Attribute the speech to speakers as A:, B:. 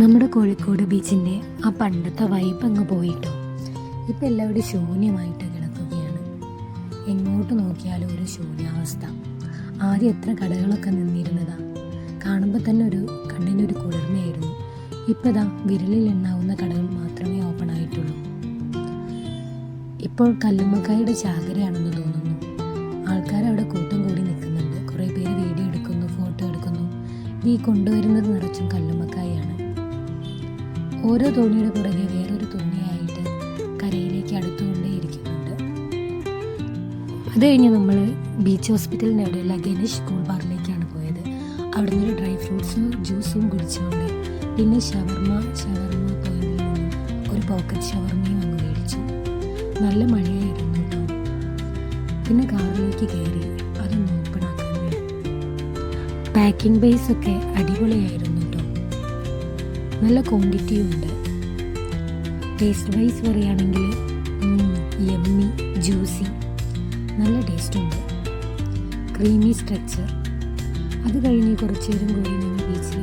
A: നമ്മുടെ കോഴിക്കോട് ബീച്ചിൻ്റെ ആ പണ്ടത്തെ വൈബ് അങ്ങ് പോയിട്ടോ. ഇപ്പം എല്ലാവരും ശൂന്യമായിട്ട് കിടക്കുകയാണ്. എങ്ങോട്ട് നോക്കിയാലും ഒരു ശൂന്യാവസ്ഥ. ആദ്യം എത്ര കടകളൊക്കെ നിന്നിരുന്നതാ, കാണുമ്പോൾ തന്നെ കണ്ണിനൊരു കുളിർമയായിരുന്നു. ഇപ്പോൾ ഇതാ വിരലിൽ എണ്ണാവുന്ന കടകൾ മാത്രമേ ഓപ്പൺ ആയിട്ടുള്ളൂ. ഇപ്പോൾ കല്ലുമ്മക്കായുടെ ചാകരയാണെന്ന് തോന്നുന്നു. ആൾക്കാരവിടെ കൂട്ടം കൂടി നിൽക്കുന്നുണ്ട്. കുറേ പേര് വീഡിയോ എടുക്കുന്നു, ഫോട്ടോ എടുക്കുന്നു. ഈ കൊണ്ടുവരുന്നത് നിറച്ചും കല്ലുമ്മക്കായാണ്. ഓരോ തോണിയുടെ പുറകെ വേറൊരു തോണിയായിട്ട് കരയിലേക്ക് അടുത്തുകൊണ്ടേയിരിക്കുന്നുണ്ട്. അത് കഴിഞ്ഞ് നമ്മൾ ബീച്ച് ഹോസ്പിറ്റലിൻ്റെ അവിടെയുള്ള ഗണേഷ് കൂൾ ബാറിലേക്കാണ് പോയത്. അവിടെ നിന്നൊരു ഡ്രൈ ഫ്രൂട്ട്സും ജ്യൂസും കുടിച്ചുകൊണ്ട് പിന്നെ ഷവർമ പോയിന്റിൽ നിന്നും ഒരു പോക്കറ്റ് ഷവർമയും അങ്ങ് മേടിച്ചു. നല്ല മഴയായിരുന്നു കേട്ടോ. പിന്നെ കാറിലേക്ക് കയറി അതൊന്ന് ഓപ്പൺ ആക്കാൻ വേണ്ടി. പാക്കിംഗ് ബേസ് ഒക്കെ അടിപൊളിയായിരുന്നു കേട്ടോ. നല്ല ക്വാണ്ടിറ്റിയും ഉണ്ട്. ടേസ്റ്റ് വൈസ് പറയുകയാണെങ്കിൽ യമ്മി, ജ്യൂസി, നല്ല ടേസ്റ്റുണ്ട്, ക്രീമി സ്ട്രക്ചർ. അത് കഴിഞ്ഞ് കുറച്ച് നേരം കൂടി ഞങ്ങൾ ബീച്ചിൽ